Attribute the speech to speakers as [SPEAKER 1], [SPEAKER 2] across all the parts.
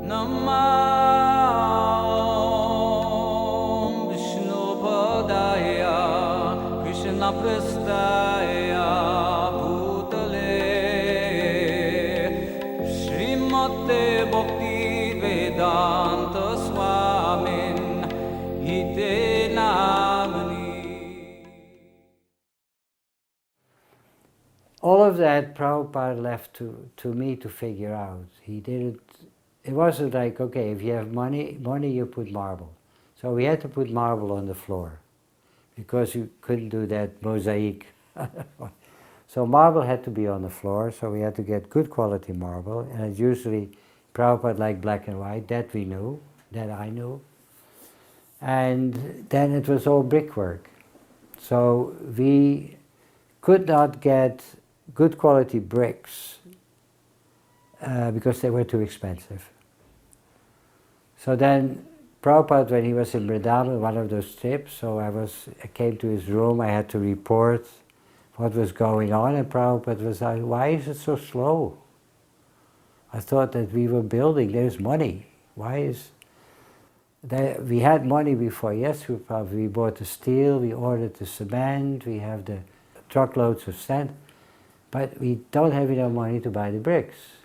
[SPEAKER 1] Namah Vishnu Padaya Krishna Prastaya Bhutale Srimate Bhakti Vedanta Swamin Ite Namani.
[SPEAKER 2] All of that Prabhupada left to me to figure out. He didn't, it wasn't like, okay, if you have money you put marble. So we had to put marble on the floor, because you couldn't do that mosaic. So marble had to be on the floor, so we had to get good quality marble, and it's usually, Prabhupada liked black and white, that we knew, that I knew. And then it was all brickwork. So we could not get good quality bricks because they were too expensive. So then Prabhupada, when he was in Vrindavan, one of those trips, so I came to his room, I had to report what was going on, and Prabhupada was like, why is it so slow? I thought that we were building, there's money. Why is... we had money before, yes, we bought the steel, we ordered the cement, we have the truckloads of sand, but we don't have enough money to buy the bricks.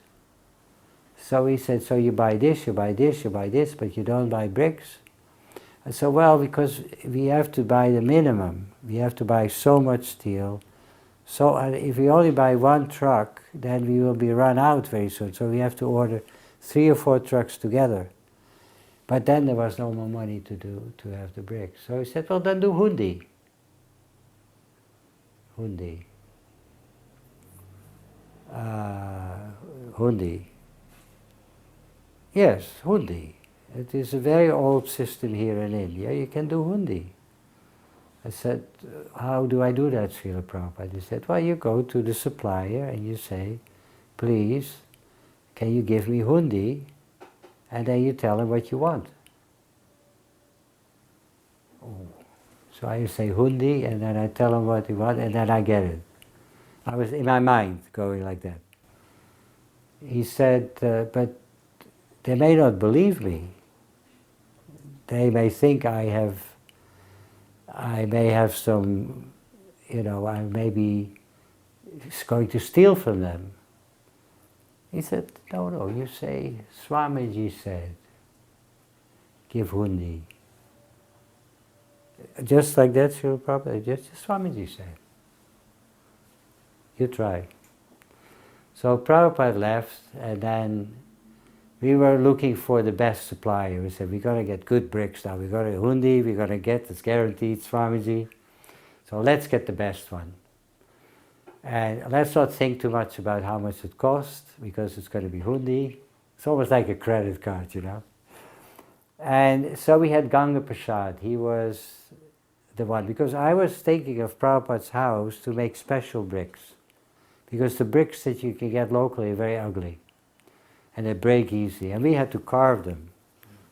[SPEAKER 2] So he said, so you buy this, you buy this, you buy this, but you don't buy bricks? I said, well, because we have to buy the minimum. We have to buy so much steel. So if we only buy one truck, then we will be run out very soon. So we have to order 3 or 4 trucks together. But then there was no more money to have the bricks. So he said, well, then do hundi. Hundi. Hundi. Yes, hundi. It is a very old system here in India. You can do hundi. I said, how do I do that, Srila Prabhupada? He said, well, you go to the supplier and you say, please, can you give me hundi? And then you tell him what you want. Oh. So I say hundi, and then I tell him what you want, and then I get it. I was in my mind going like that. He said, but they may not believe me. They may think I may have some, I may be going to steal from them. He said, no, you say, Swamiji said, give hundi. Just like that, Srila Prabhupada, just Swamiji said. You try. So Prabhupada left, and then we were looking for the best supplier. We said, we're going to get good bricks now. We're going to hundi, we're going to get, it's guaranteed, Swamiji. So let's get the best one. And let's not think too much about how much it costs, because it's going to be hundi. It's almost like a credit card, And so we had Ganga Prasad. He was the one, because I was thinking of Prabhupada's house to make special bricks, because the bricks that you can get locally are very ugly, and they break easily, and we had to carve them.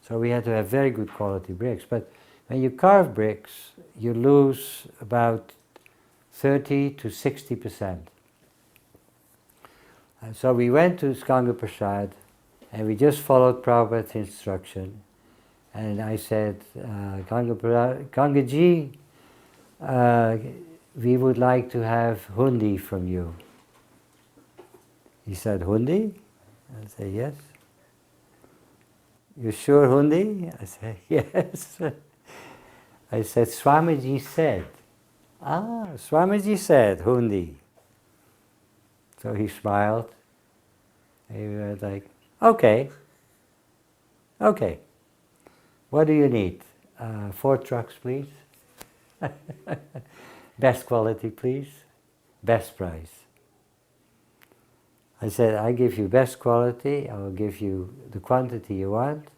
[SPEAKER 2] So we had to have very good quality bricks. But when you carve bricks, you lose about 30 to 60%. And so we went to Ganga Prasad, and we just followed Prabhupada's instruction. And I said, Gangaji, we would like to have hundi from you. He said, hundi? I said, yes. You sure hundi? I said, yes. I said, Swamiji said. Ah, Swamiji said, hundi. So he smiled. And he was like, okay. Okay. What do you need? 4 trucks, please. Best quality, please. Best price. I said, I give you best quality, I will give you the quantity you want,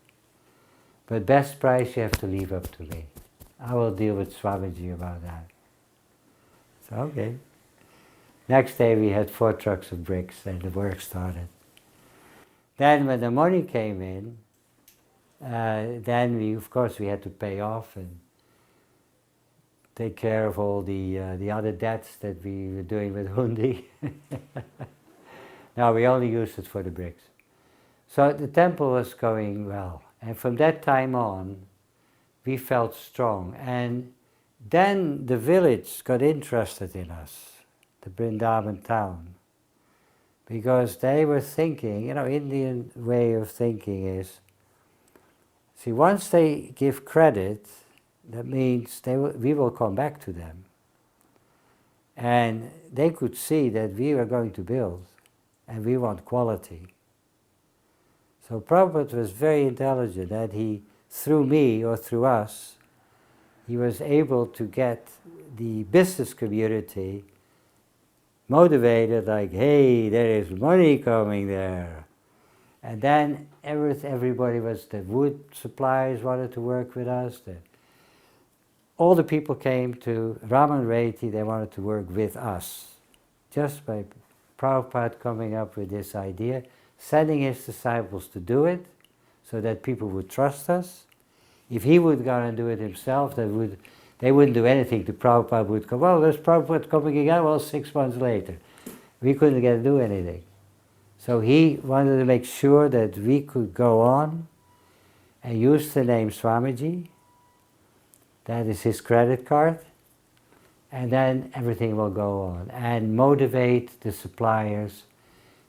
[SPEAKER 2] but best price you have to leave up to me. I will deal with Swamiji about that. So, okay. Next day we had 4 trucks of bricks, and the work started. Then when the money came in, then of course we had to pay off and take care of all the other debts that we were doing with hundi. Now we only used it for the bricks. So the temple was going well. And from that time on, we felt strong. And then the village got interested in us, the Vrindavan town. Because they were thinking, Indian way of thinking is, see, once they give credit, that means we will come back to them. And they could see that we were going to build, and we want quality. So Prabhupada was very intelligent that he, through me or through us, he was able to get the business community motivated, like, hey, there is money coming there. And then everybody was, the wood suppliers wanted to work with us. All the people came to Raman Reti, they wanted to work with us. Just by Prabhupada coming up with this idea, sending his disciples to do it, so that people would trust us. If he would go and do it himself, they wouldn't do anything. The Prabhupada would come, well, there's Prabhupada coming again, well, 6 months later. We couldn't get to do anything. So he wanted to make sure that we could go on and use the name Swamiji. That is his credit card. And then everything will go on. And motivate the suppliers.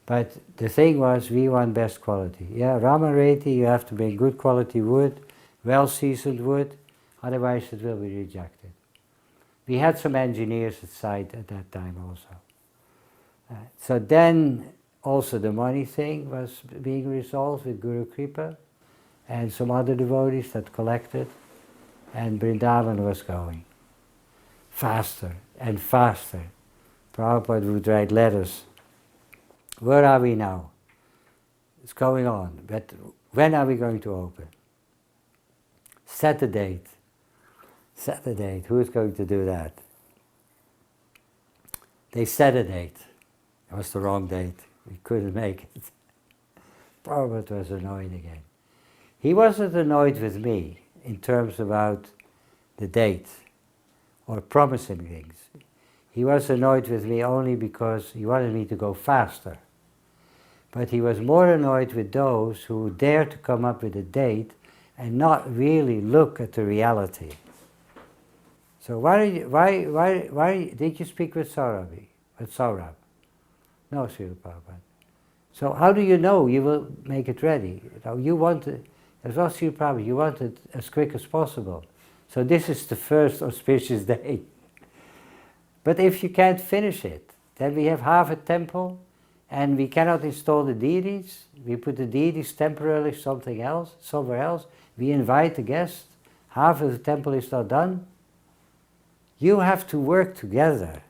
[SPEAKER 2] But the thing was, we want best quality. Yeah, Ramareti, you have to bring good quality wood, well-seasoned wood, otherwise it will be rejected. We had some engineers at site at that time also. So then also the money thing was being resolved with Guru Kripa and some other devotees that collected, and Vrindavan was going faster and faster. Prabhupada would write letters. Where are we now? It's going on, but when are we going to open? Set a date. Set a date. Who is going to do that? They set a date. It was the wrong date. We couldn't make it. Prabhupada was annoyed again. He wasn't annoyed with me in terms about the date or promising things. He was annoyed with me only because he wanted me to go faster. But he was more annoyed with those who dared to come up with a date and not really look at the reality. So why did you speak with Saurabh? With Saurabh? No, Srila Prabhupada. So how do you know you will make it ready? You wanted, as well, Srila Prabhupada, you want it as quick as possible. So this is the first auspicious day. But if you can't finish it, then we have half a temple, and we cannot install the deities. We put the deities temporarily somewhere else. We invite the guests. Half of the temple is not done. You have to work together.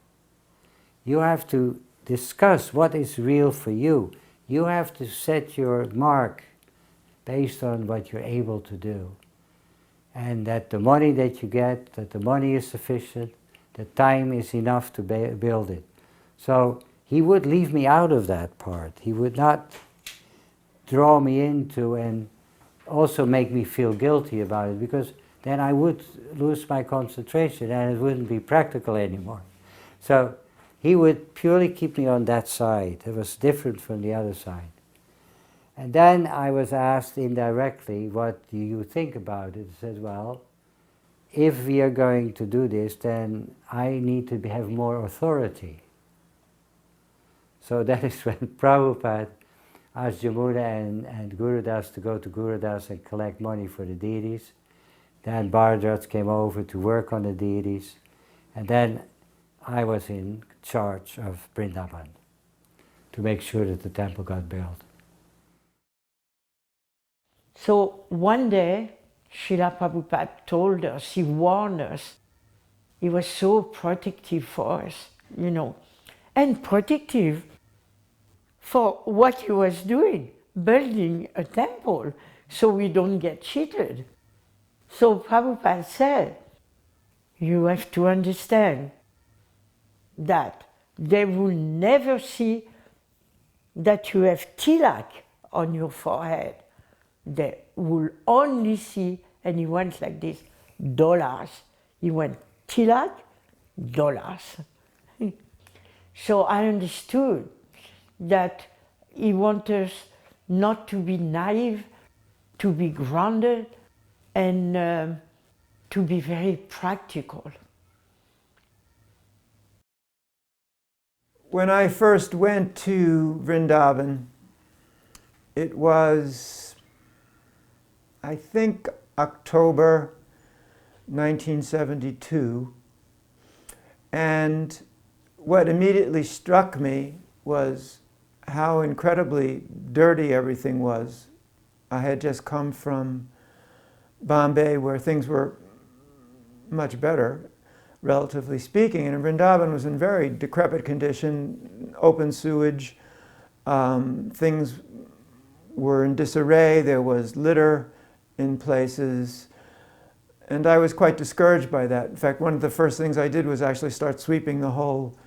[SPEAKER 2] You have to discuss what is real for you. You have to set your mark based on what you're able to do. And that the money that you get, that the money is sufficient, the time is enough to build it. So he would leave me out of that part. He would not draw me into and also make me feel guilty about it, because then I would lose my concentration and it wouldn't be practical anymore. So he would purely keep me on that side. It was different from the other side. And then I was asked indirectly, what do you think about it? I said, well, if we are going to do this, then I need to have more authority. So that is when Prabhupada asked Jamuna and Gurudas to go to Gurudas and collect money for the deities. Then Bhardraj came over to work on the deities. And then I was in charge of Vrindavan to make sure that the temple got built.
[SPEAKER 3] So one day, Srila Prabhupada told us, he warned us, he was so protective for us, and protective for what he was doing, building a temple, so we don't get cheated. So Prabhupada said, you have to understand that they will never see that you have tilak on your forehead. They will only see, and he went like this, dollars. He went tilak, dollars. So I understood that he wanted us not to be naive, to be grounded, and to be very practical.
[SPEAKER 4] When I first went to Vrindavan, it was, I think, October 1972, and what immediately struck me was how incredibly dirty everything was. I had just come from Bombay, where things were much better, relatively speaking, and Vrindavan was in very decrepit condition, open sewage, things were in disarray, there was litter in places, and I was quite discouraged by that. In fact, one of the first things I did was actually start sweeping the whole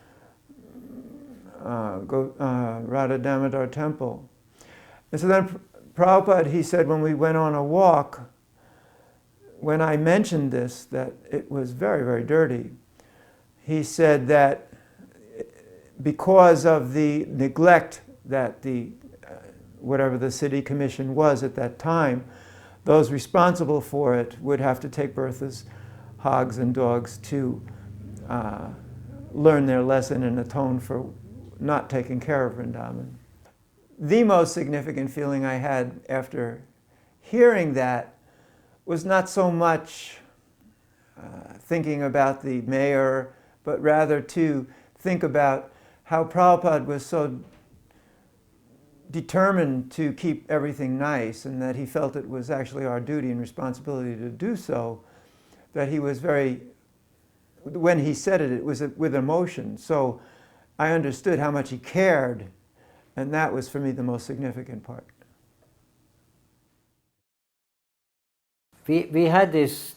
[SPEAKER 4] Radha Damodar temple. And so then Prabhupada, he said when we went on a walk, when I mentioned this, that it was very, very dirty, he said that because of the neglect that the whatever the city commission was at that time, those responsible for it would have to take Bertha's hogs and dogs to learn their lesson and atone for not taking care of Vrindavan. The most significant feeling I had after hearing that was not so much thinking about the mayor, but rather to think about how Prabhupada was so determined to keep everything nice, and that he felt it was actually our duty and responsibility to do so, that he was very, when he said it, it was with emotion. So I understood how much he cared, and that was for me the most significant part.
[SPEAKER 2] We had this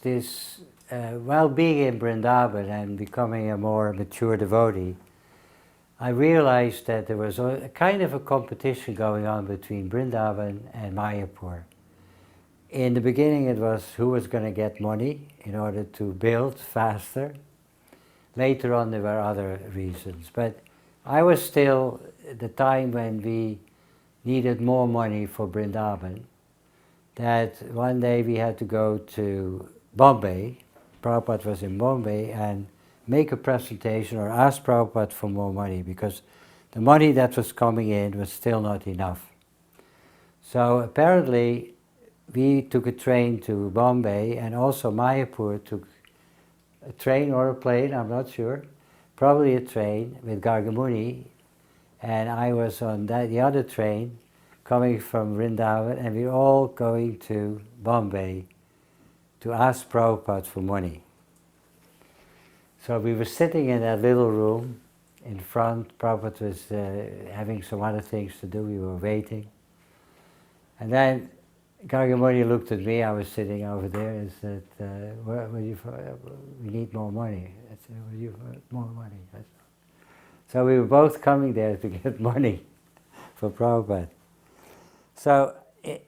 [SPEAKER 2] while being in Vrindavan and becoming a more mature devotee, I realized that there was a kind of a competition going on between Vrindavan and Mayapur. In the beginning it was who was going to get money in order to build faster. Later on there were other reasons, but I was still at the time when we needed more money for Vrindavan, that one day we had to go to Bombay. Prabhupada was in Bombay, and make a presentation or ask Prabhupada for more money, because the money that was coming in was still not enough. So apparently we took a train to Bombay, and also Mayapur took a train or a plane, I'm not sure, probably a train with Gargamuni, and I was on the other train coming from Vrindavan, and we were all going to Bombay to ask Prabhupada for money. So we were sitting in that little room in front. Prabhupada was having some other things to do. We were waiting. And then Gargamuni looked at me. I was sitting over there and said, we need more money. I said, "What do you want more money?" So we were both coming there to get money for Prabhupada. So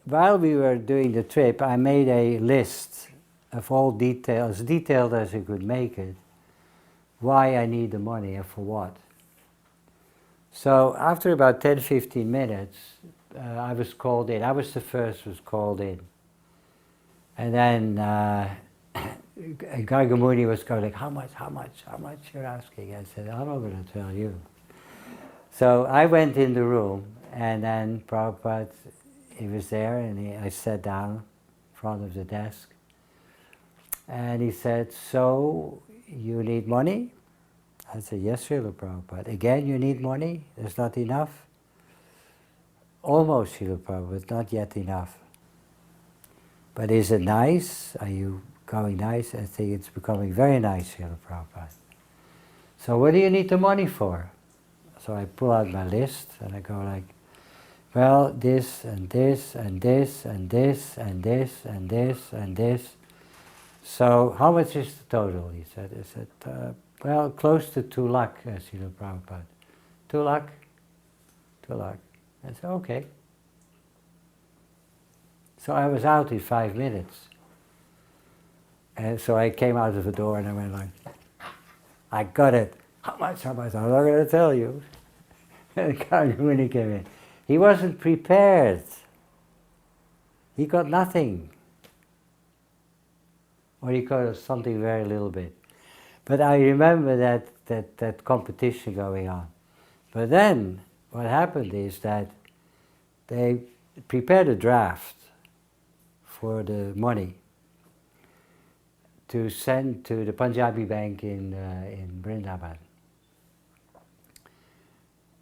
[SPEAKER 2] while we were doing the trip, I made a list of all details, as detailed as I could make it, why I need the money and for what. So after about 10-15 minutes, I was called in. I was the first who was called in. And then Gargamuni was going like, how much you're asking? I said, I'm not going to tell you. So I went in the room, and then Prabhupada, he was there, and I sat down in front of the desk. And he said, so you need money? I said, yes, Srila Prabhupada. Again, you need money? There's not enough? Almost, Srila Prabhupada, not yet enough. But is it nice? Are you going nice? I think it's becoming very nice, Srila Prabhupada. So what do you need the money for? So I pull out my list, and I go like, well, this, and this, and this, and this, and this, and this, and this. So how much is the total? He said. I said, well, close to 2 lakh, Srila Prabhupada. 2 lakh? 2 lakh. I said, okay. So I was out in 5 minutes. And so I came out of the door and I went like, I got it. How much? I'm not going to tell you. And Gargamuni came in. He wasn't prepared He got nothing. Or he got something very little bit. But I remember that competition going on. But then, what happened is that they prepared a draft for the money to send to the Punjabi bank in Vrindavan.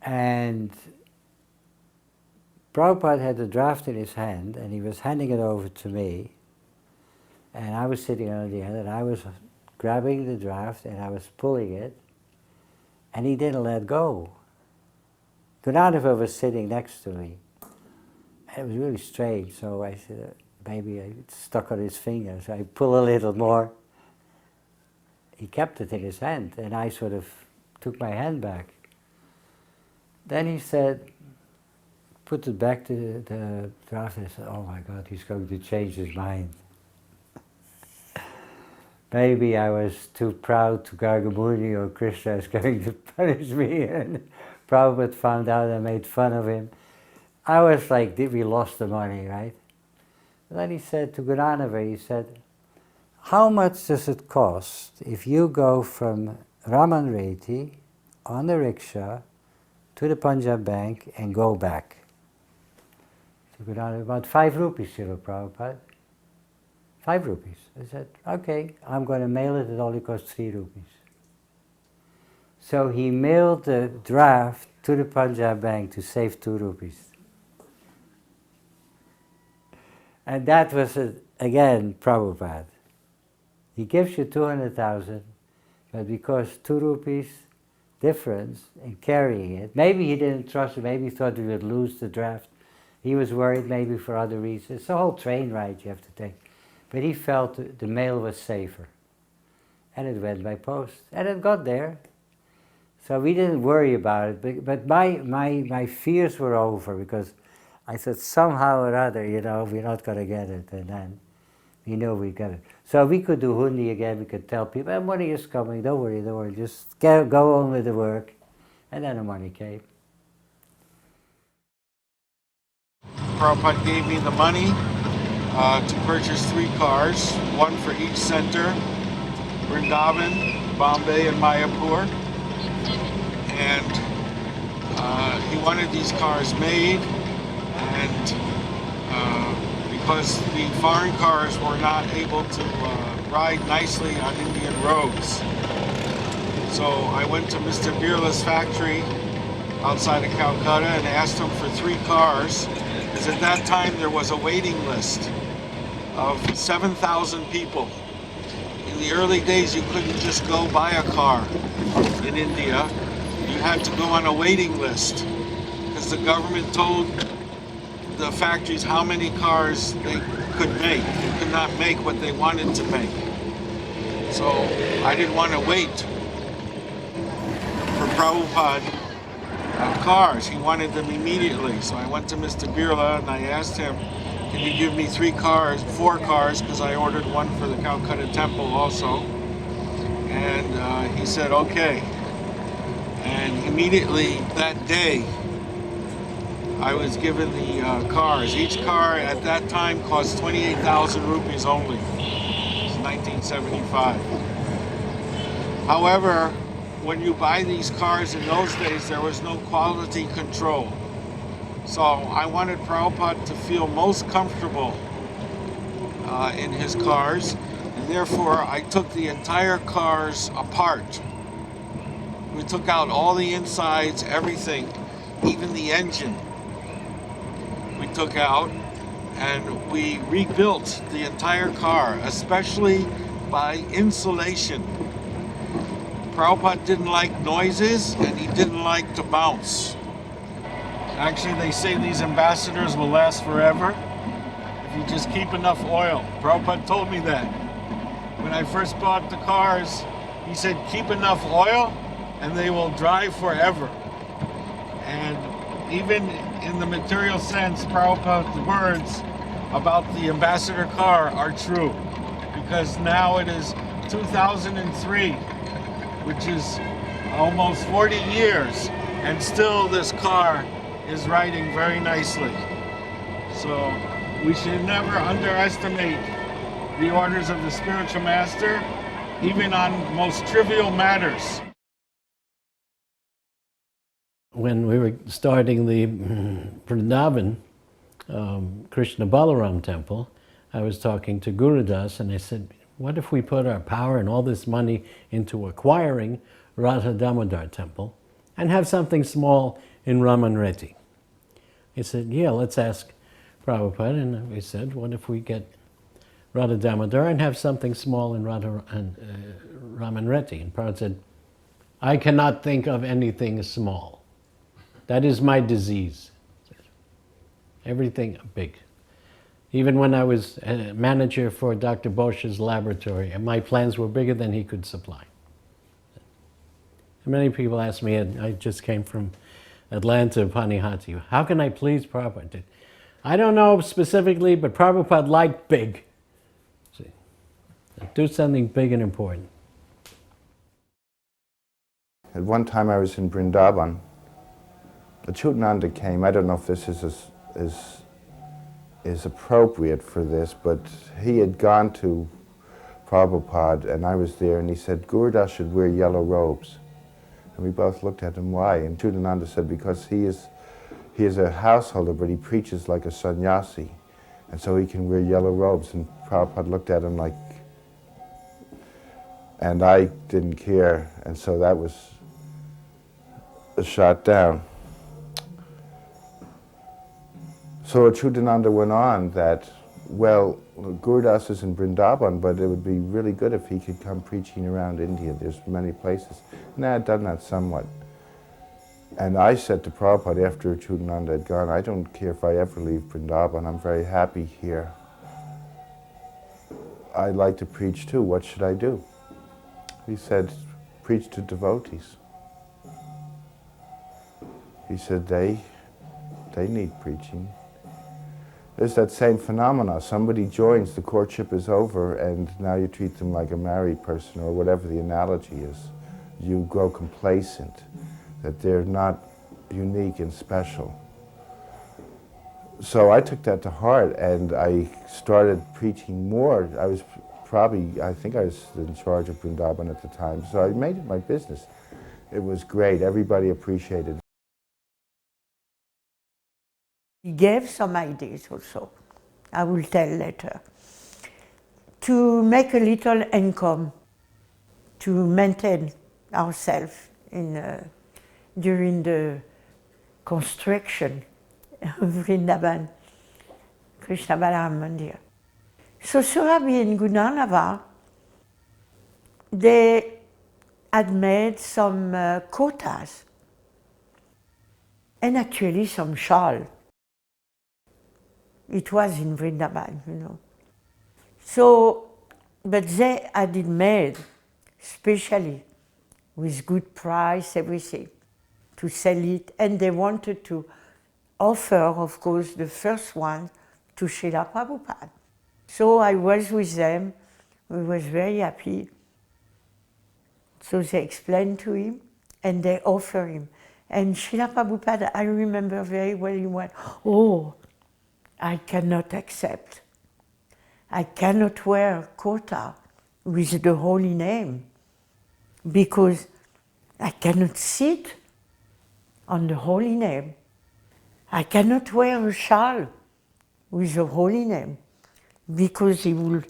[SPEAKER 2] And Prabhupada had the draft in his hand, and he was handing it over to me, and I was sitting on the end, and I was grabbing the draft, and I was pulling it, and he didn't let go. Gunadeva was sitting next to me. It was really strange, so I said, maybe it's stuck on his finger, so I pull a little more. He kept it in his hand, and I sort of took my hand back. Then he said, put it back to the draft, and I said, oh my God, he's going to change his mind. Maybe I was too proud to Gargamuni, or Krishna is going to punish me, and Prabhupada found out and made fun of him. I was like, we lost the money, right? And then he said to Gunanava, he said, how much does it cost if you go from Raman Reti on the rickshaw to the Punjab Bank and go back? So Gunanava, about 5 rupees, Srila Prabhupada. 5 rupees. I said, okay, I'm going to mail it, it only costs 3 rupees. So he mailed the draft to the Punjab Bank to save 2 rupees. And that was, again, Prabhupada. He gives you 200,000, but because 2 rupees difference in carrying it, maybe he didn't trust it, maybe he thought we would lose the draft. He was worried maybe for other reasons. It's a whole train ride you have to take. But he felt the mail was safer. And it went by post. And it got there. So we didn't worry about it. But my fears were over, because I said, somehow or other, we're not going to get it. And then we knew we got it. So we could do hundi again. We could tell people, money is coming. Don't worry. Just go on with the work. And then the money came.
[SPEAKER 5] Prabhupada gave me the money to purchase 3 cars, one for each center, Vrindavan, Bombay, and Mayapur. And he wanted these cars made, and because the foreign cars were not able to ride nicely on Indian roads. So I went to Mr. Birla's factory outside of Calcutta and asked him for 3 cars, because at that time there was a waiting list of 7,000 people. In the early days, you couldn't just go buy a car in India. You had to go on a waiting list, because the government told the factories how many cars they could make. They could not make what they wanted to make. So I didn't want to wait for Prabhupada cars. He wanted them immediately. So I went to Mr. Birla and I asked him, can you give me 4 cars, because I ordered one for the Calcutta temple also. And he said, okay. And immediately that day, I was given the cars. Each car at that time cost 28,000 rupees only. It's 1975. However, when you buy these cars in those days, there was no quality control. So I wanted Prabhupada to feel most comfortable in his cars, and therefore I took the entire cars apart. We took out all the insides, everything, even the engine we took out, and we rebuilt the entire car, especially by insulation. Prabhupada didn't like noises, and he didn't like to bounce. Actually, they say these ambassadors will last forever if you just keep enough oil. Prabhupada told me that. When I first bought the cars, he said, keep enough oil and they will drive forever. And even in the material sense, Prabhupada's words about the ambassador car are true. Because now it is 2003, which is almost 40 years, and still this car is riding very nicely. So We should never underestimate the orders of the spiritual master, even on most trivial matters.
[SPEAKER 6] When we were starting the Vrindavan Krishna Balaram temple, I was talking to Gurudas and I said, what if we put our power and all this money into acquiring Radha Damodar temple and have something small in Ramanreti? He said, yeah, let's ask Prabhupada. And we said, what if we get Radha Damodar and have something small in Ramanreti? And Prabhupada said, I cannot think of anything small. That is my disease. Everything big. Even when I was a manager for Dr. Bosch's laboratory, my plans were bigger than he could supply. Many people ask me, I just came from Atlanta, Panihati, how can I please Prabhupada? I don't know specifically, but Prabhupada liked big. See, do something big and important.
[SPEAKER 7] At one time I was in Vrindavan. Achyutananda came. I don't know if this is appropriate for this, but he had gone to Prabhupada and I was there and he said, Gurudas should wear yellow robes. And we both looked at him, why? And Achyutananda said, because he is a householder, but he preaches like a sannyasi. And so he can wear yellow robes. And Prabhupada looked at him like, and I didn't care. And so that was shot down. So Achyutananda went on that, well, Gurudas is in Vrindavan, but it would be really good if he could come preaching around India. There's many places. And I had done that somewhat. And I said to Prabhupada after Achyutananda had gone, I don't care if I ever leave Vrindavan, I'm very happy here. I'd like to preach too, what should I do? He said, preach to devotees. He said, they need preaching. There's that same phenomena. Somebody joins, the courtship is over, and now you treat them like a married person, or whatever the analogy is. You grow complacent, that they're not unique and special. So I took that to heart, and I started preaching more. I was I think I was in charge of Vrindavan at the time, so I made it my business. It was great. Everybody appreciated it.
[SPEAKER 3] He gave some ideas also, I will tell later, to make a little income, to maintain ourselves during the construction of Vrindavan, Krishna Balaram Mandir. So Surabhi and Gunanava, they had made some kotas and actually some shawl. It was in Vrindavan, you know. So, but they had it made specially with good price, everything, to sell it. And they wanted to offer, of course, the first one to Srila Prabhupada. So I was with them, we was very happy. So they explained to him and they offered him. And Srila Prabhupada, I remember very well, he went, oh, I cannot accept. I cannot wear a kota with the holy name because I cannot sit on the holy name. I cannot wear a shawl with the holy name because it will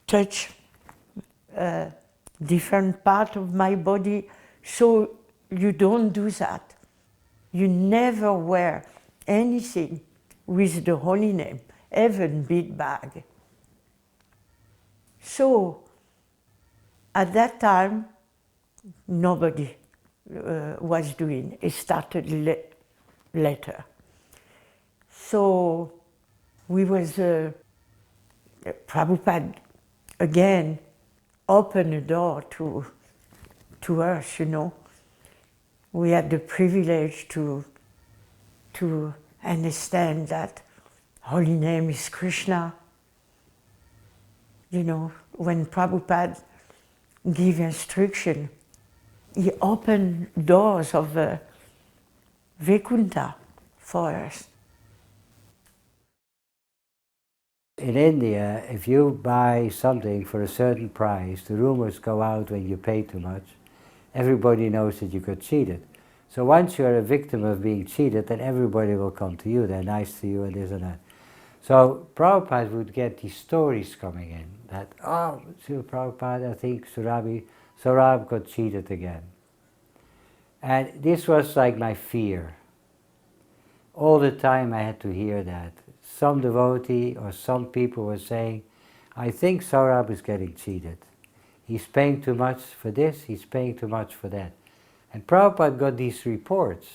[SPEAKER 3] touch a different part of my body. So you don't do that. You never wear anything with the holy name, even bead bag. So at that time, nobody was doing. It started later. So we was, Prabhupada again opened a door to us, you know. We had the privilege to understand that holy name is Krishna. You know, when Prabhupada gave instruction, he opened doors of Vaikuntha for us.
[SPEAKER 2] In India, if you buy something for a certain price, the rumors go out when you pay too much. Everybody knows that you got cheated. So once you're a victim of being cheated, then everybody will come to you. They're nice to you and this and that. So Prabhupada would get these stories coming in that, oh, Srila Prabhupada, I think Saurabh got cheated again. And this was like my fear. All the time I had to hear that. Some devotee or some people were saying, I think Saurabh is getting cheated. He's paying too much for this, he's paying too much for that. And Prabhupada got these reports.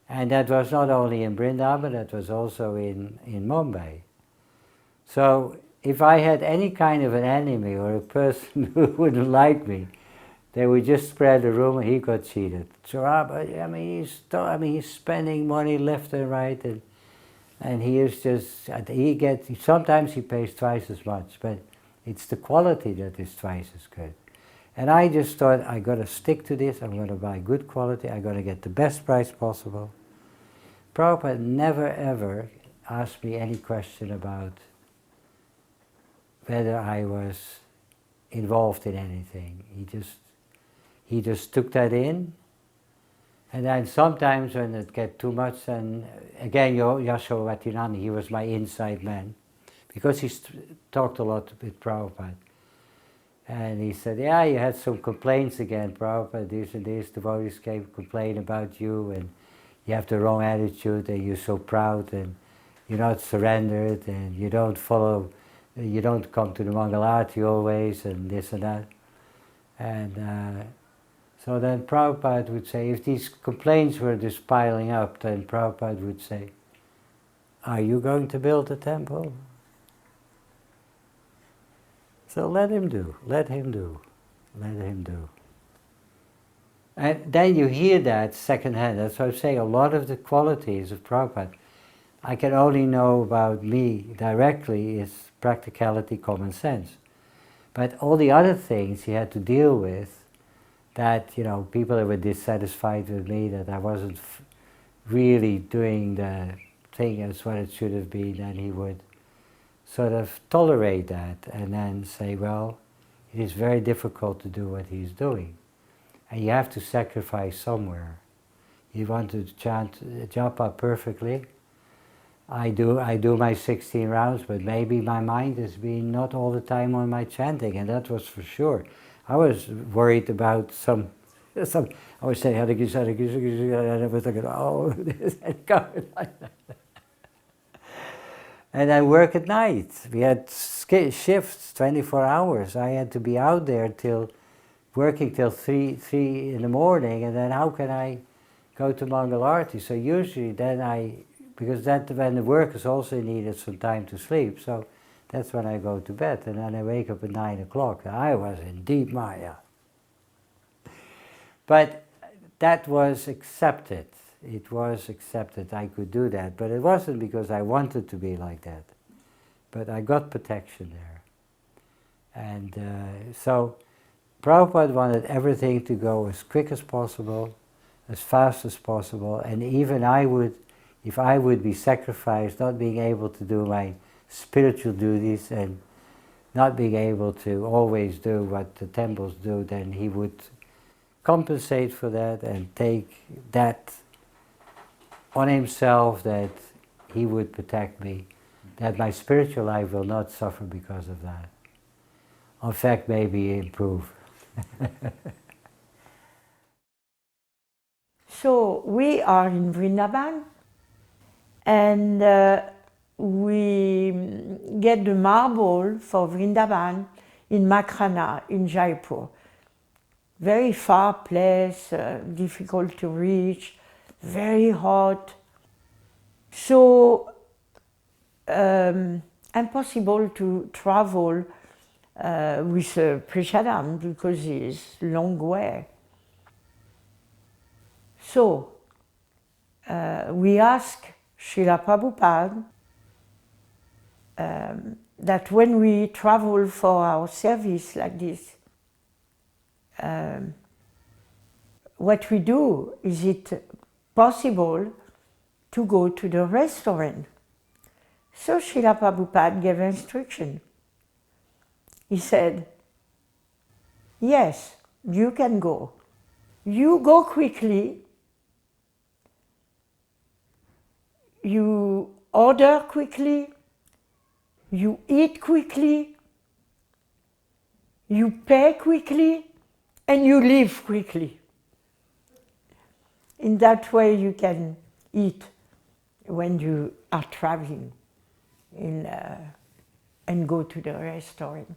[SPEAKER 2] And that was not only in Vrindavan, that was also in Mumbai. So if I had any kind of an enemy or a person who wouldn't like me, they would just spread the rumor he got cheated. Saurabh, he's spending money left and right, and he is just, sometimes he pays twice as much, but it's the quality that is twice as good. And I just thought, I got to stick to this, I'm going to buy good quality, I'm going to get the best price possible. Prabhupada never ever asked me any question about whether I was involved in anything. He just took that in, and then sometimes when it get too much, and again, Yashovatinanda, he was my inside man, because he talked a lot with Prabhupada. And he said, yeah, you had some complaints again, Prabhupada, this and this, devotees came complain about you, and you have the wrong attitude, and you're so proud, and you're not surrendered, and you don't come to the Mangalarti always, and this and that. And so then Prabhupada would say, if these complaints were just piling up, then Prabhupada would say, are you going to build a temple? So let him do, let him do, let him do. And then you hear that secondhand. That's why I'm saying a lot of the qualities of Prabhupada, I can only know about me directly is practicality, common sense. But all the other things he had to deal with, that, people that were dissatisfied with me, that I wasn't really doing the thing as what it should have been, and he would sort of tolerate that and then say, well, it is very difficult to do what he's doing. And you have to sacrifice somewhere. You want to chant japa perfectly. I do my 16 rounds, but maybe my mind has been not all the time on my chanting, and that was for sure. I was worried about some I was saying Hare Krishna, Hare Krishna, and I was thinking, oh, this and going like that. And I work at night. We had shifts, 24 hours. I had to be out there working till 3 in the morning, and then how can I go to Mangalarti? So usually then because when the workers also needed some time to sleep, so that's when I go to bed, and then I wake up at 9 o'clock. I was in deep Maya. But that was accepted. It was accepted I could do that, but it wasn't because I wanted to be like that. But I got protection there. And so Prabhupada wanted everything to go as quick as possible, as fast as possible, and even if I would be sacrificed, not being able to do my spiritual duties and not being able to always do what the temples do, then he would compensate for that and take that on himself, that he would protect me, that my spiritual life will not suffer because of that. In fact, maybe improve.
[SPEAKER 3] So we are in Vrindavan, and we get the marble for Vrindavan in Makrana, in Jaipur. Very far place, difficult to reach, very hot. So impossible to travel with Prashadam because it's a long way. So we ask Srila Prabhupada that when we travel for our service like this, what we do, is it possible to go to the restaurant? So Srila Prabhupada gave instruction. He said, yes, you can go. You go quickly, you order quickly, you eat quickly, you pay quickly, and you leave quickly. In that way you can eat when you are traveling and go to the restaurant.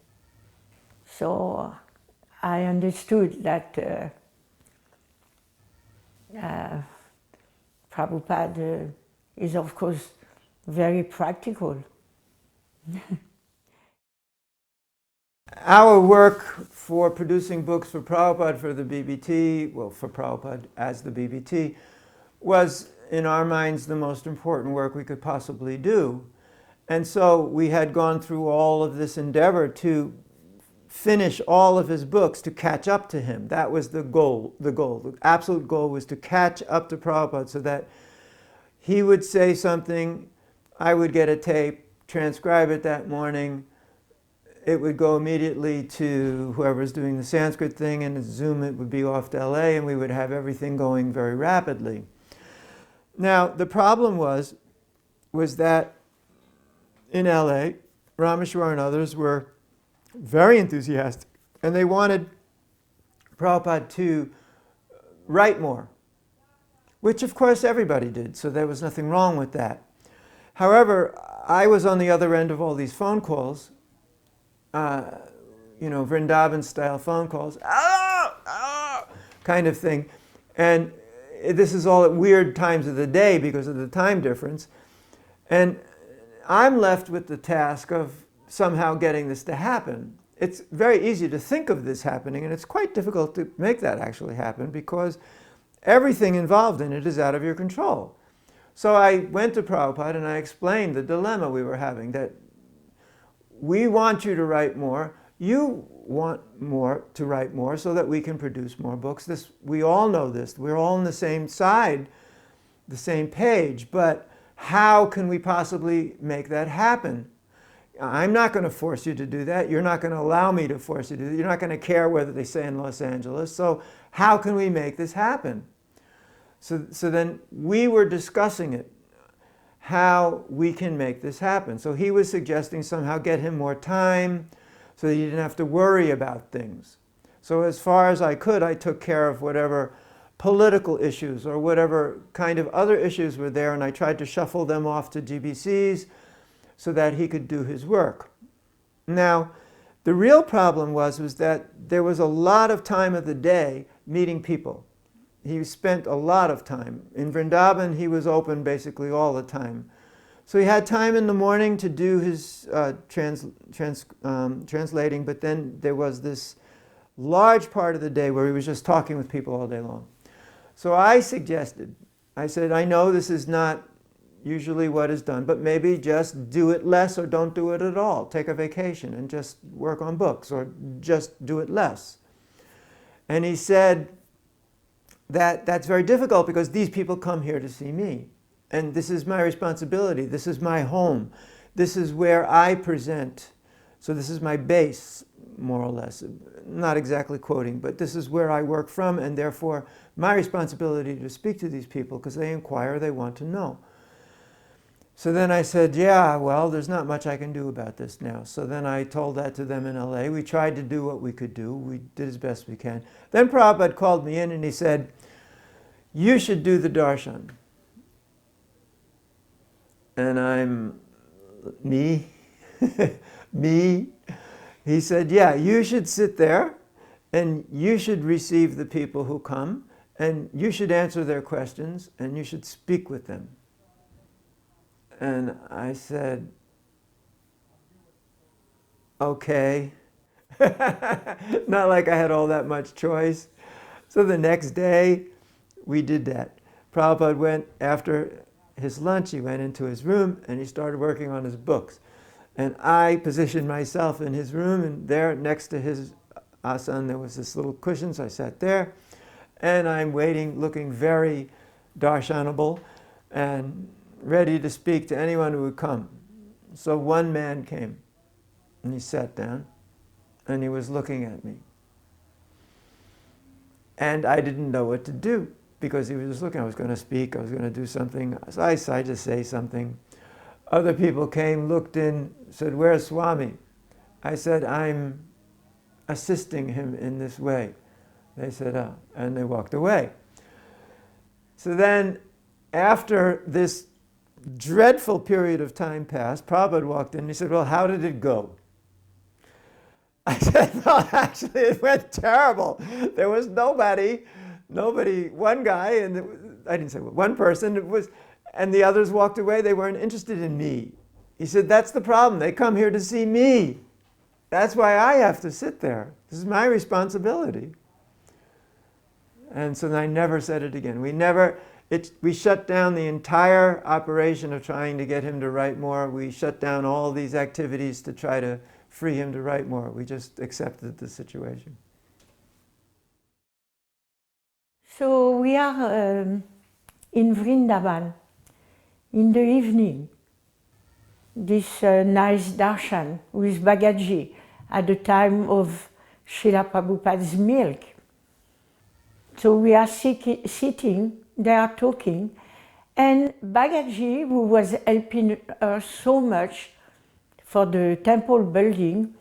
[SPEAKER 3] So I understood that Prabhupada is of course very practical.
[SPEAKER 4] Our work for producing books for Prabhupada for the BBT, well, for Prabhupada as the BBT, was in our minds the most important work we could possibly do. And so we had gone through all of this endeavor to finish all of his books, to catch up to him. That was the goal. The absolute goal was to catch up to Prabhupada so that he would say something, I would get a tape, transcribe it that morning, it would go immediately to whoever's doing the Sanskrit thing, and Zoom it would be off to LA, and we would have everything going very rapidly. Now, the problem was that in LA, Rameshwar and others were very enthusiastic, and they wanted Prabhupada to write more, which of course everybody did, so there was nothing wrong with that. However, I was on the other end of all these phone calls, Vrindavan-style phone calls, kind of thing. And this is all at weird times of the day because of the time difference. And I'm left with the task of somehow getting this to happen. It's very easy to think of this happening, and it's quite difficult to make that actually happen because everything involved in it is out of your control. So I went to Prabhupada and I explained the dilemma we were having, that we want you to write more, you want more to write more so that we can produce more books. We all know this. We're all on the same side, the same page, but how can we possibly make that happen? I'm not going to force you to do that. You're not going to allow me to force you to do that. You're not going to care whether they say in Los Angeles. So how can we make this happen? So then we were discussing it, how we can make this happen. So he was suggesting somehow get him more time so that he didn't have to worry about things. So as far as I could, I took care of whatever political issues or whatever kind of other issues were there, and I tried to shuffle them off to GBCs so that he could do his work. Now, the real problem was that there was a lot of time of the day meeting people. He spent a lot of time. In Vrindavan, he was open basically all the time. So he had time in the morning to do his translating, but then there was this large part of the day where he was just talking with people all day long. So I said, I know this is not usually what is done, but maybe just do it less or don't do it at all. Take a vacation and just work on books, or just do it less. And he said, that's very difficult because these people come here to see me. And this is my responsibility. This is my home. This is where I present. So this is my base, more or less. Not exactly quoting, but this is where I work from, and therefore my responsibility to speak to these people because they inquire, they want to know. So then I said, yeah, well, there's not much I can do about this now. So then I told that to them in LA. We tried to do what we could do. We did as best we can. Then Prabhupada called me in and he said, you should do the darshan. And I'm, me? Me? He said, yeah, you should sit there and you should receive the people who come and you should answer their questions and you should speak with them. And I said, okay. Not like I had all that much choice. So the next day, we did that. Prabhupada went, after his lunch, he went into his room and he started working on his books. And I positioned myself in his room, and there next to his asan there was this little cushion, so I sat there. And I'm waiting, looking very darshanable and ready to speak to anyone who would come. So one man came, and he sat down, and he was looking at me. And I didn't know what to do, because he was just looking. I was going to speak, I was going to do something. So I decided to say something. Other people came, looked in, said, "Where's Swami?" I said, "I'm assisting him in this way." They said, "Oh," and they walked away. So then, after this dreadful period of time passed, Prabhupada walked in and he said, "Well, how did it go?" I said, "Well, actually, it went terrible. There was nobody, one guy, and I didn't say one person, and the others walked away. They weren't interested in me." He said, "That's the problem. They come here to see me. That's why I have to sit there. This is my responsibility." And so I never said it again. We shut down the entire operation of trying to get him to write more. We shut down all these activities to try to free him to write more. We just accepted the situation.
[SPEAKER 3] So we are in Vrindavan in the evening. This nice darshan with Bhagavad-Gita at the time of Srila Prabhupada's milk. So we are sitting, they are talking, and Bhagavad-Gita, who was helping us so much for the temple building,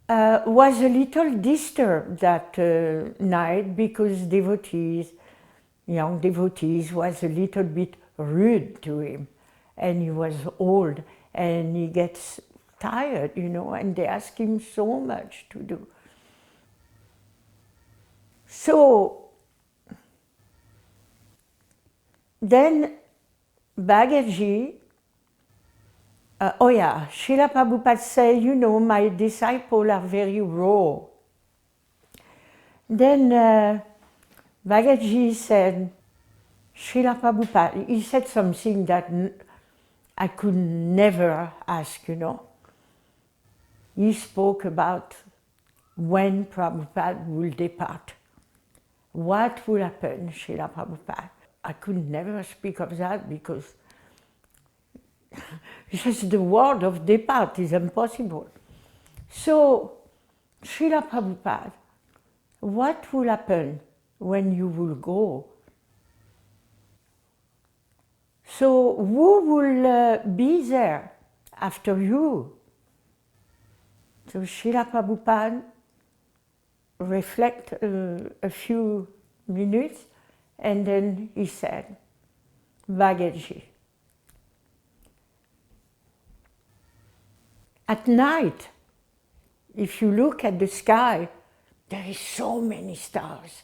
[SPEAKER 3] was a little disturbed that night because young devotees, was a little bit rude to him. And he was old, and he gets tired, and they ask him so much to do. So then Bhagavad-Gita, Srila Prabhupada said, my disciples are very raw. Then Bhagavad-Gita said, Srila Prabhupada, he said something that I could never ask, He spoke about when Prabhupada will depart. What will happen, Srila Prabhupada? I could never speak of that because just the word of depart is impossible. So, Srila Prabhupada, what will happen when you will go? So, who will be there after you? So, Srila Prabhupada reflect a few minutes, and then he said, Bhagavad-Gita. At night, if you look at the sky, there is so many stars.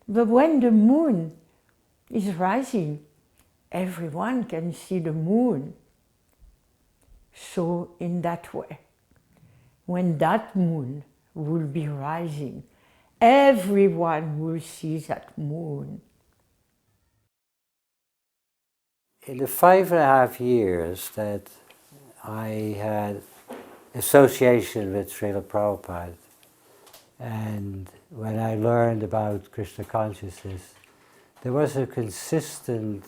[SPEAKER 3] But when the moon is rising, everyone can see the moon. So in that way, when that moon will be rising, everyone will see that moon.
[SPEAKER 2] In the 5.5 years that I had association with Srila Prabhupada, and when I learned about Krishna consciousness, there was a consistent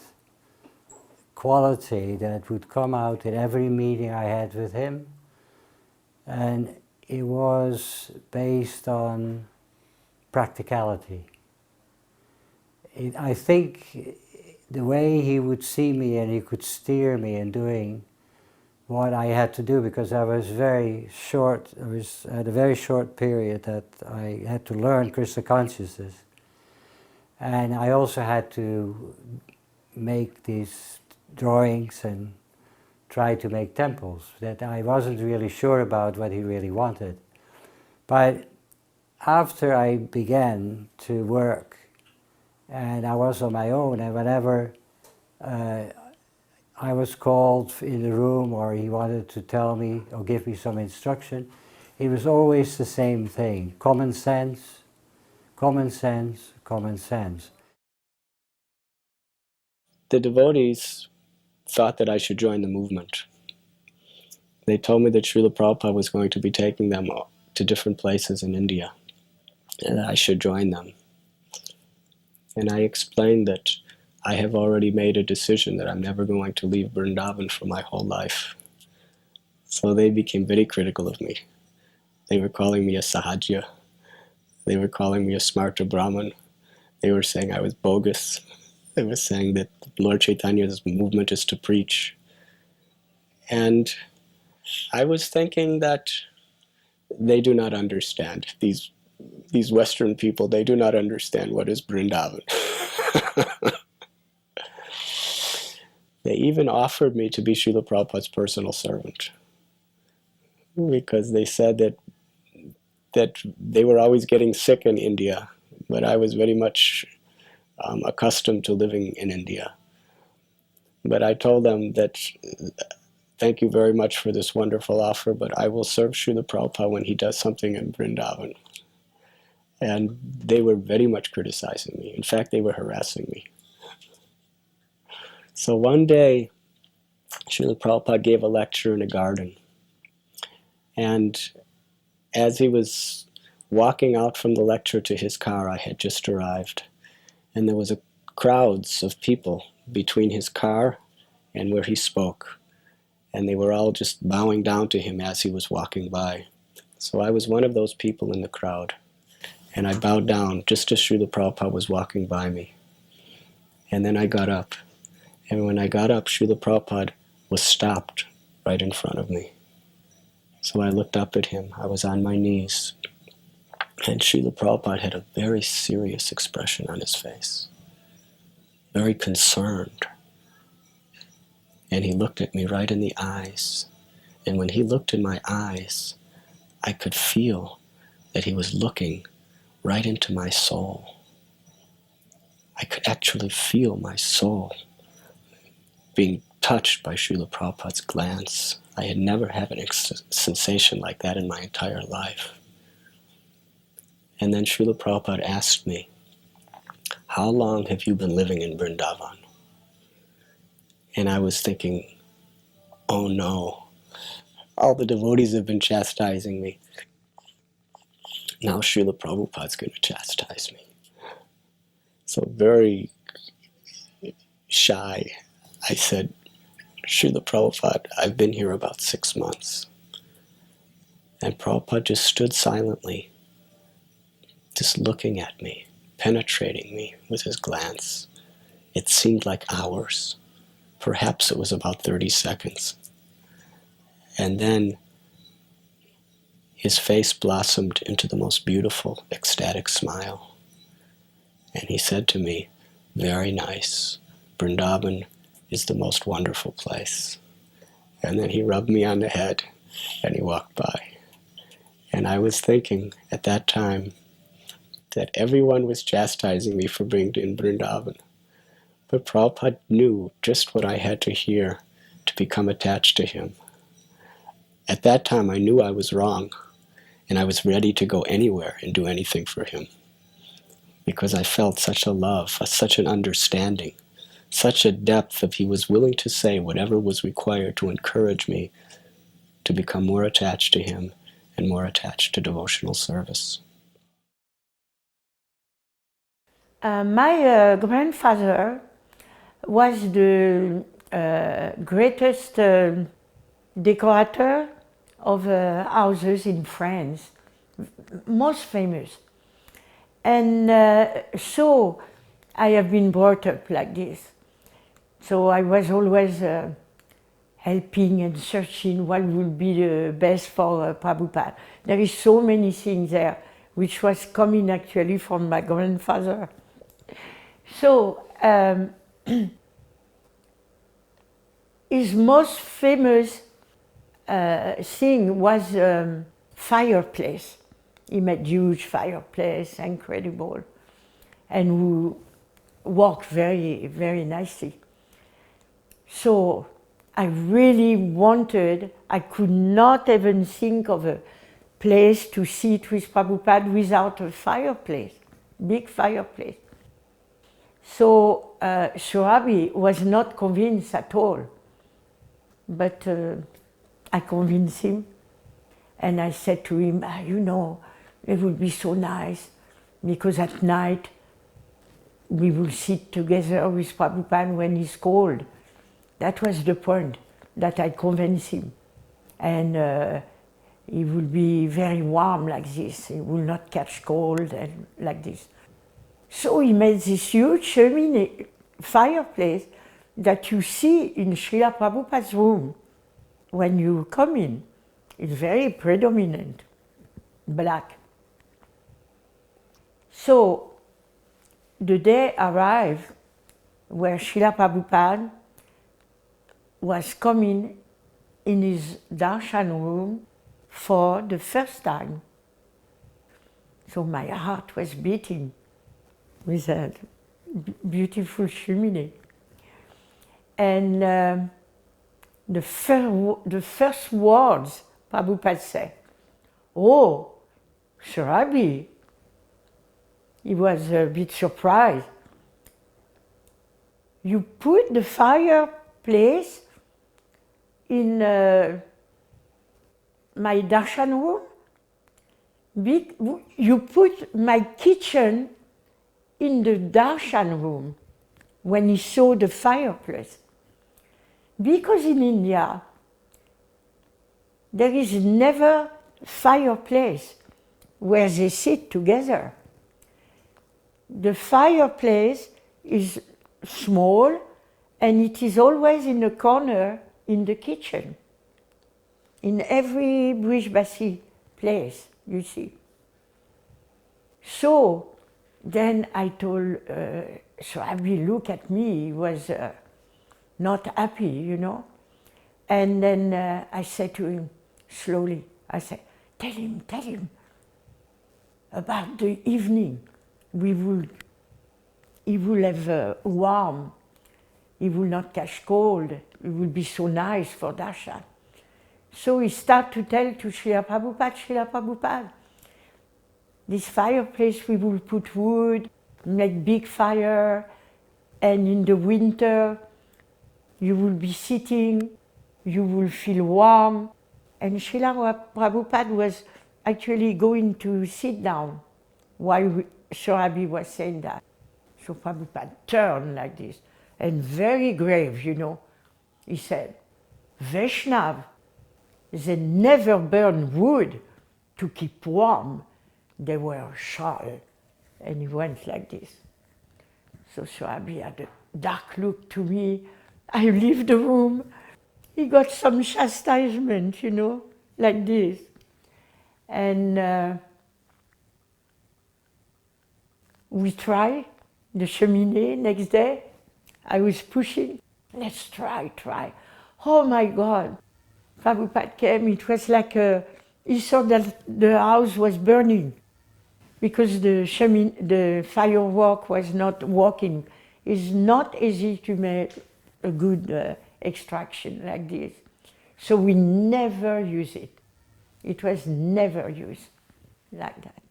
[SPEAKER 2] quality that would come out in every meeting I had with him, and it was based on practicality. I think the way he would see me and he could steer me in doing what I had to do, because I was very short, had a very short period that I had to learn Krishna consciousness. And I also had to make these drawings and try to make temples that I wasn't really sure about what he really wanted. But after I began to work, and I was on my own, and whenever I was called in the room or he wanted to tell me or give me some instruction, it was always the same thing: common sense, common sense, common sense.
[SPEAKER 8] The devotees thought that I should join the movement. They told me that Srila Prabhupada was going to be taking them to different places in India, and that I should join them. And I explained that I have already made a decision that I'm never going to leave Vrindavan for my whole life. So they became very critical of me. They were calling me a Sahajya. They were calling me a Smarta Brahman. They were saying I was bogus. They were saying that Lord Chaitanya's movement is to preach. And I was thinking that they do not understand. These Western people, they do not understand what is Vrindavan. They even offered me to be Srila Prabhupada's personal servant, because they said that they were always getting sick in India, but I was very much accustomed to living in India. But I told them that, thank you very much for this wonderful offer, but I will serve Srila Prabhupada when he does something in Vrindavan. And they were very much criticizing me. In fact, they were harassing me. So one day, Srila Prabhupada gave a lecture in a garden. And as he was walking out from the lecture to his car, I had just arrived. And there was crowds of people between his car and where he spoke. And they were all just bowing down to him as he was walking by. So I was one of those people in the crowd. And I bowed down just as Srila Prabhupada was walking by me. And then I got up. And when I got up, Srila Prabhupada was stopped right in front of me. So I looked up at him. I was on my knees. And Srila Prabhupada had a very serious expression on his face. Very concerned. And he looked at me right in the eyes. And when he looked in my eyes, I could feel that he was looking right into my soul. I could actually feel my soul being touched by Srila Prabhupada's glance. I had never had a sensation like that in my entire life. And then Srila Prabhupada asked me, how long have you been living in Vrindavan? And I was thinking, oh no, all the devotees have been chastising me. Now Srila Prabhupada's going to chastise me. So very shy, I said, Srila Prabhupada, I've been here about 6 months. And Prabhupada just stood silently, just looking at me, penetrating me with his glance. It seemed like hours. Perhaps it was about 30 seconds. And then his face blossomed into the most beautiful, ecstatic smile. And he said to me, very nice. Vrindavan is the most wonderful place. And then he rubbed me on the head and he walked by. And I was thinking at that time that everyone was chastising me for being in Vrindavan. But Prabhupada knew just what I had to hear to become attached to him. At that time, I knew I was wrong, and I was ready to go anywhere and do anything for him, because I felt such a love, such an understanding, such a depth of he was willing to say whatever was required to encourage me to become more attached to him and more attached to devotional service.
[SPEAKER 3] My grandfather was the greatest decorator of houses in France, most famous. And so I have been brought up like this. So I was always helping and searching what would be the best for Prabhupada. There is so many things there, which was coming actually from my grandfather. So his most famous thing was fireplace. He made huge fireplace, incredible, and we worked very, very nicely. So I really wanted, I could not even think of a place to sit with Prabhupada without a fireplace, big fireplace. So Shoabi was not convinced at all, but I convinced him, and I said to him, you know, it would be so nice, because at night we will sit together with Prabhupada when he's cold. That was the point, that I convinced him. And he will be very warm like this. He will not catch cold and like this. So he made this huge chimney fireplace that you see in Srila Prabhupada's room when you come in. It's very predominant, black. So the day arrived where Srila Prabhupada was coming in his darshan room for the first time. So my heart was beating with that beautiful chimney. And the first words Prabhupada said, "Oh, Shrabi." He was a bit surprised. "You put the fireplace in my darshan room? You put my kitchen in the darshan room," when he saw the fireplace. Because in India, there is never fireplace where they sit together. The fireplace is small and it is always in a corner in the kitchen. In every Brij-Basi place, you see. So then I told Shrabi, look at me, he was not happy, you know. And then I said to him, slowly, I said, tell him about the evening. He will have warm, he will not catch cold, it will be so nice for darshan. So he started to tell to Srila Prabhupada, this fireplace we will put wood, make big fire, and in the winter you will be sitting, you will feel warm. And Srila Prabhupada was actually going to sit down while Shrabi was saying that. So Prabhupada turned like this, and very grave, you know. He said, Vaishnav, they never burn wood to keep warm. They were shy. And he went like this. So Shrabi had a dark look to me. I leave the room. He got some chastisement, you know, like this. And we tried the cheminée next day. I was pushing. Let's try. Oh my God. Prabhupada came. It was like he saw that the house was burning because the firework was not working. It's not easy to make a good extraction like this. So we never use it. It was never used like that.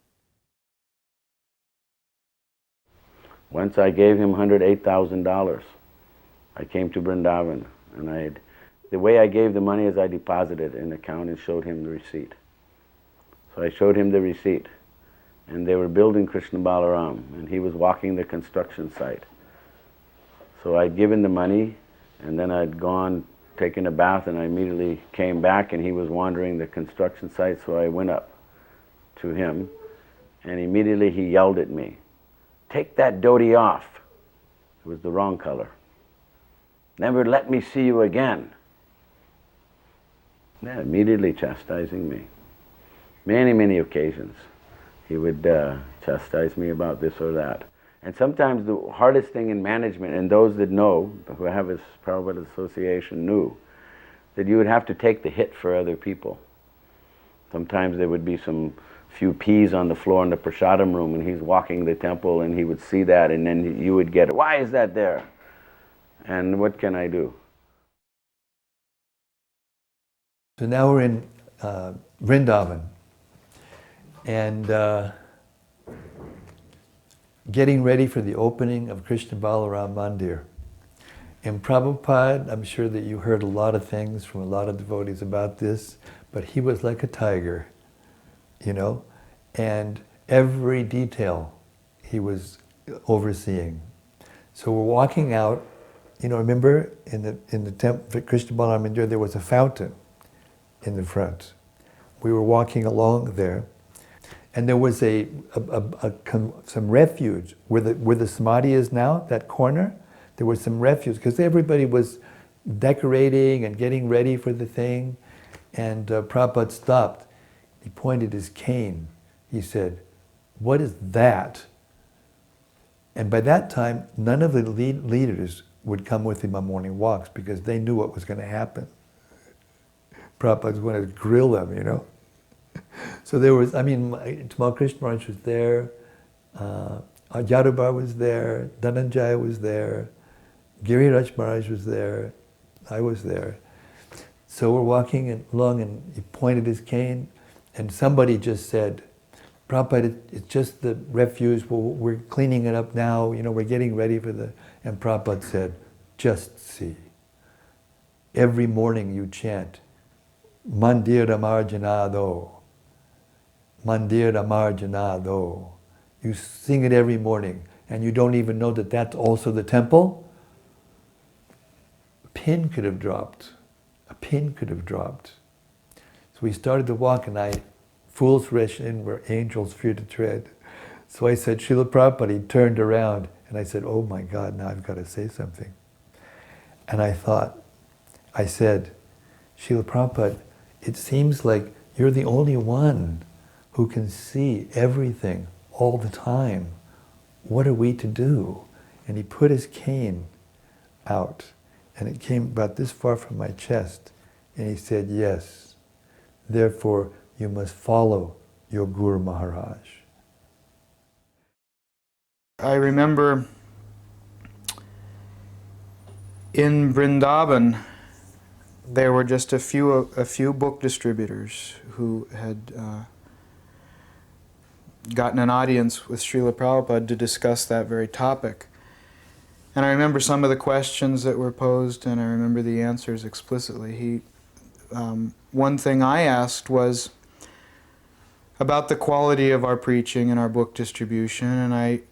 [SPEAKER 9] Once I gave him $108,000. I came to Vrindavan, and the way I gave the money is I deposited in an account and showed him the receipt. So I showed him the receipt, and they were building Krishna Balaram, and he was walking the construction site. So I'd given the money, and then I'd gone, taken a bath, and I immediately came back, and he was wandering the construction site, so I went up to him, and immediately he yelled at me, "Take that dhoti off." It was the wrong color. "Never let me see you again." Yeah, immediately chastising me. Many occasions he would chastise me about this or that. And sometimes the hardest thing in management, and those that know, who have this Prabhupada association knew, that you would have to take the hit for other people. Sometimes there would be some few peas on the floor in the prasadam room, and he's walking the temple and he would see that, and then you would get, "Why is that there?" And what can I do?
[SPEAKER 4] So now we're in Vrindavan, and getting ready for the opening of Krishna Balaram Mandir. And Prabhupada, I'm sure that you heard a lot of things from a lot of devotees about this, but he was like a tiger, you know, and every detail he was overseeing. So we're walking out, remember in the temple, Krishna Balaram Mandir, there was a fountain in the front. We were walking along there, and there was some refuge where the samadhi is now, that corner. There was some refuge because everybody was decorating and getting ready for the thing, and Prabhupada stopped. He pointed his cane. He said, "What is that?" And by that time, none of the leaders would come with him on morning walks because they knew what was going to happen. Prabhupada was going to grill them, So there was, Tamal Krishna Maharaj was there, Yadubar was there, Dhananjaya was there, Giriraj Maharaj was there, I was there. So we're walking along and he pointed his cane and somebody just said, "Prabhupada, it's just the refuse, we're cleaning it up now, we're getting ready for the..." And Prabhupada said, "Just see. Every morning you chant, Mandir Amarjanado, Mandir Amarjanado. You sing it every morning and you don't even know that that's also the temple." A pin could have dropped. A pin could have dropped. So we started to walk and fools rush in where angels fear to tread. So I said, "Srila Prabhupada," he turned around and I said, "Oh my God, now I've got to say something." And I said, "Srila Prabhupada, it seems like you're the only one who can see everything all the time. What are we to do?" And he put his cane out and it came about this far from my chest. And he said, "Yes, therefore you must follow your Guru Maharaj."
[SPEAKER 10] I remember in Vrindavan, there were just a few book distributors who had gotten an audience with Srila Prabhupada to discuss that very topic. And I remember some of the questions that were posed, and I remember the answers explicitly. One thing I asked was about the quality of our preaching and our book distribution, and I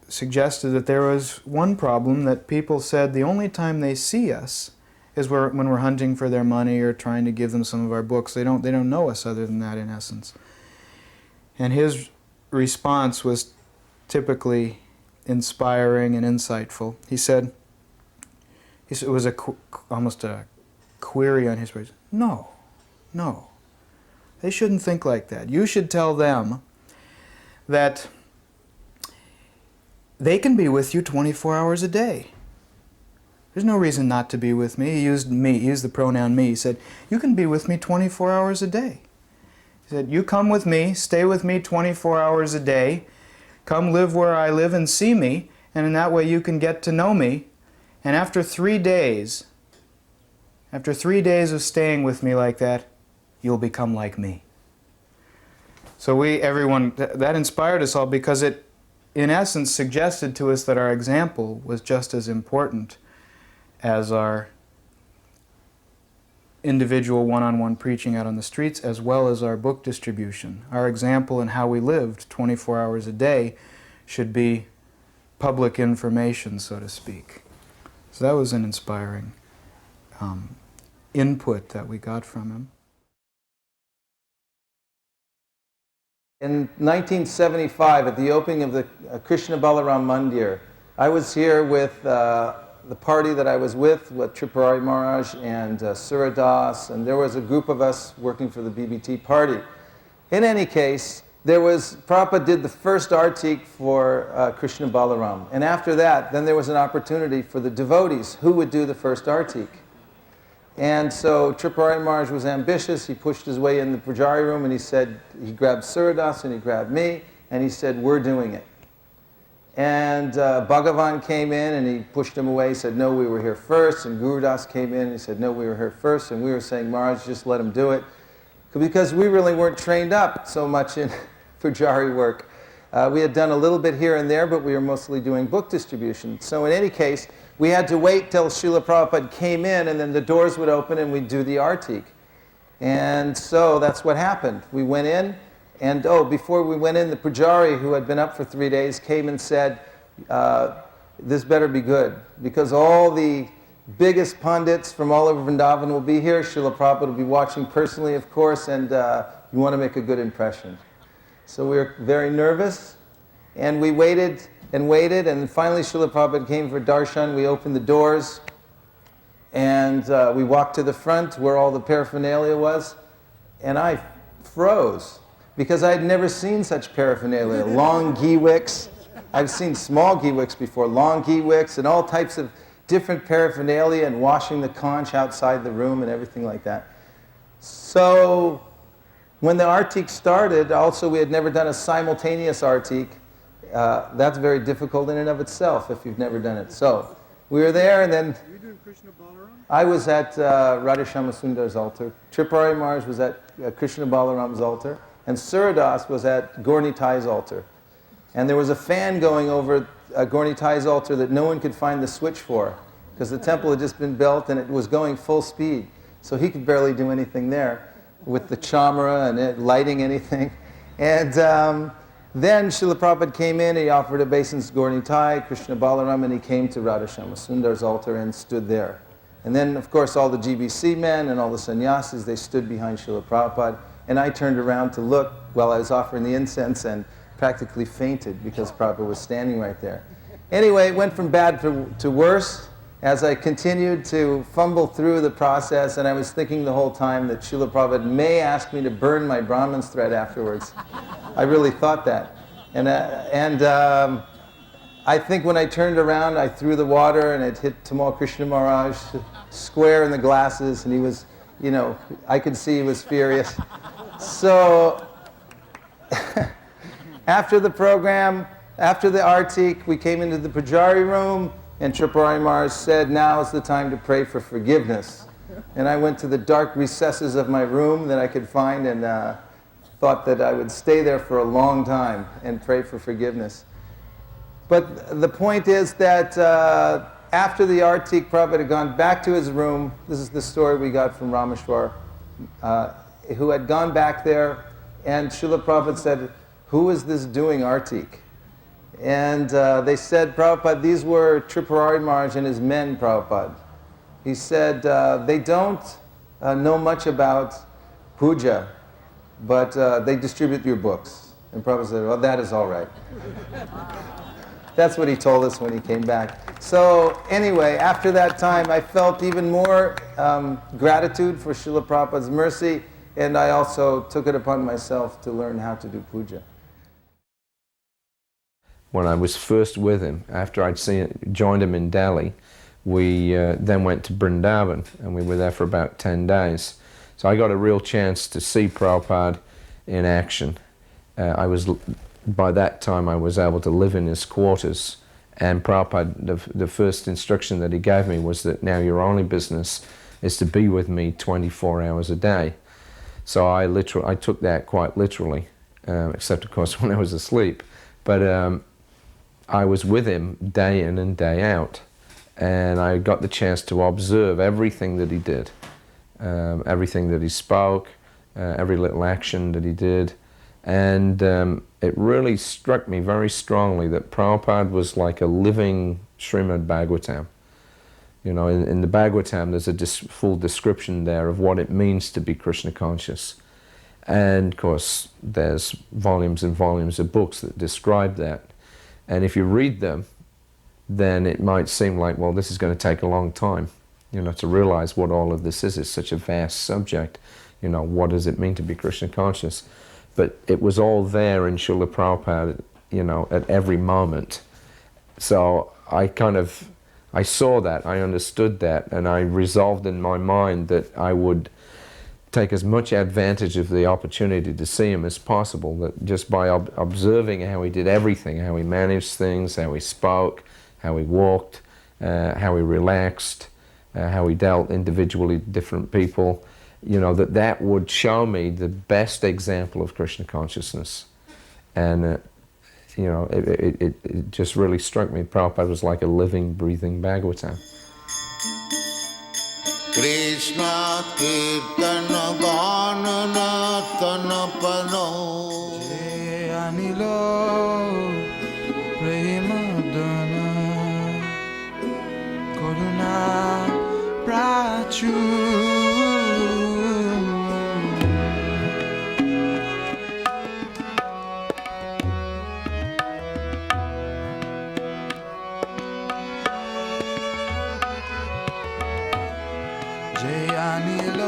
[SPEAKER 10] suggested that there was one problem, that people said the only time they see us is when we're hunting for their money or trying to give them some of our books. They don't know us other than that, in essence. And his response was typically inspiring and insightful. He said it was almost a query on his part. No, they shouldn't think like that. You should tell them that they can be with you 24 hours a day. There's no reason not to be with me. He used the pronoun me. He said, "You can be with me 24 hours a day." He said, "You come with me, stay with me 24 hours a day, come live where I live and see me, and in that way you can get to know me. And after 3 days of staying with me like that, you'll become like me." So that inspired us all, because it, in essence, suggested to us that our example was just as important as our individual one-on-one preaching out on the streets, as well as our book distribution. Our example and how we lived 24 hours a day should be public information, so to speak. So that was an inspiring input that we got from him.
[SPEAKER 11] In 1975, at the opening of the Krishna Balaram Mandir, I was here with the party that I was with Tripurari Maharaj and Suradas, and there was a group of us working for the BBT party. In any case, Prabhupada did the first artik for Krishna Balaram, and after that, then there was an opportunity for the devotees who would do the first artik. And so Tripurari Maharaj was ambitious. He pushed his way in the Pujari room and he grabbed Suradas and he grabbed me and he said, "We're doing it." And Bhagavan came in and he pushed him away. He said, "No, we were here first." And Gurudas came in and he said, "No, we were here first." And we were saying, "Maharaj, just let him do it." Because we really weren't trained up so much in Pujari work. We had done a little bit here and there, but we were mostly doing book distribution. So in any case, we had to wait till Srila Prabhupada came in and then the doors would open and we'd do the artik. And so that's what happened. We went in and before we went in, the Pujari who had been up for 3 days came and said, this better be good, because all the biggest pundits from all over Vrindavan will be here. Srila Prabhupada will be watching personally, of course, and you want to make a good impression. So we were very nervous, and we waited and waited, and finally Srila Prabhupada came for darshan. We opened the doors, and we walked to the front where all the paraphernalia was, and I froze, because I had never seen such paraphernalia. Long ghee wicks. I've seen small ghee wicks before, long ghee wicks, and all types of different paraphernalia, and washing the conch outside the room and everything like that. So when the artik started, also we had never done a simultaneous artik. That's very difficult in and of itself if you've never done it. So we were there, and then
[SPEAKER 4] Were you doing Krishna Balaram?
[SPEAKER 11] I was at Radha Shamasundar's altar. Tripurari Maharaj was at Krishna Balaram's altar, and Suradas was at Gaur-Nitai's altar. And there was a fan going over Gaur-Nitai's altar that no one could find the switch for, because the temple had just been built and it was going full speed. So he could barely do anything there with the chamara and it lighting anything. And then Srila Prabhupada came in, he offered obeisance to Gaur-Nitai, Krishna Balaram, and he came to Radha Shamasundar's altar and stood there. And then, of course, all the GBC men and all the sannyasis, they stood behind Srila Prabhupada. And I turned around to look while I was offering the incense and practically fainted because Prabhupada was standing right there. Anyway, it went from bad to worse as I continued to fumble through the process, and I was thinking the whole time that Srila Prabhupada may ask me to burn my Brahman's thread afterwards. I really thought that. And I think when I turned around, I threw the water and it hit Tamal Krishna Maharaj square in the glasses, and he was, you know, I could see he was furious. So after the program, after the artik, we came into the pujari room, and Tripurari Maharaj said, now is the time to pray for forgiveness. And I went to the dark recesses of my room that I could find, and thought that I would stay there for a long time and pray for forgiveness. But the point is that after the artik, Prabhupada had gone back to his room. This is the story we got from Rameshwar, who had gone back there, and Srila Prabhupada said, who is this doing artik? And they said, Prabhupada, these were Tripurari Maharaj and his men, Prabhupada. He said, they don't know much about puja, but they distribute your books. And Prabhupada said, well, that is all right. That's what he told us when he came back. So anyway, after that time, I felt even more gratitude for Srila Prabhupada's mercy, and I also took it upon myself to learn how to do puja.
[SPEAKER 12] When I was first with him, after I'd joined him in Delhi, we then went to Vrindavan, and we were there for about 10 days. So I got a real chance to see Prabhupada in action. By that time I was able to live in his quarters, and Prabhupada, the first instruction that he gave me was that now your only business is to be with me 24 hours a day. So I took that quite literally, except of course when I was asleep. But I was with him day in and day out, and I got the chance to observe everything that he did, everything that he spoke, every little action that he did. And it really struck me very strongly that Prabhupada was like a living Srimad Bhagavatam. You know, in the Bhagavatam there's a full description there of what it means to be Krishna conscious. And of course there's volumes and volumes of books that describe that. And if you read them, then it might seem like, well, this is going to take a long time, you know, to realize what all of this is. It's such a vast subject. You know, what does it mean to be Krishna conscious? But it was all there in Srila Prabhupada, you know, at every moment. So I saw that, I understood that, and I resolved in my mind that I would take as much advantage of the opportunity to see him as possible, that just by observing how he did everything, how he managed things, how he spoke, how he walked, how he relaxed, how he dealt individually with different people, you know, that would show me the best example of Krishna consciousness. And you know, it just really struck me. Prabhupada was like a living, breathing Bhagavatam.
[SPEAKER 13] Krishna Kirtana Ganana Tanapano Jai Anilo Premadana জানিল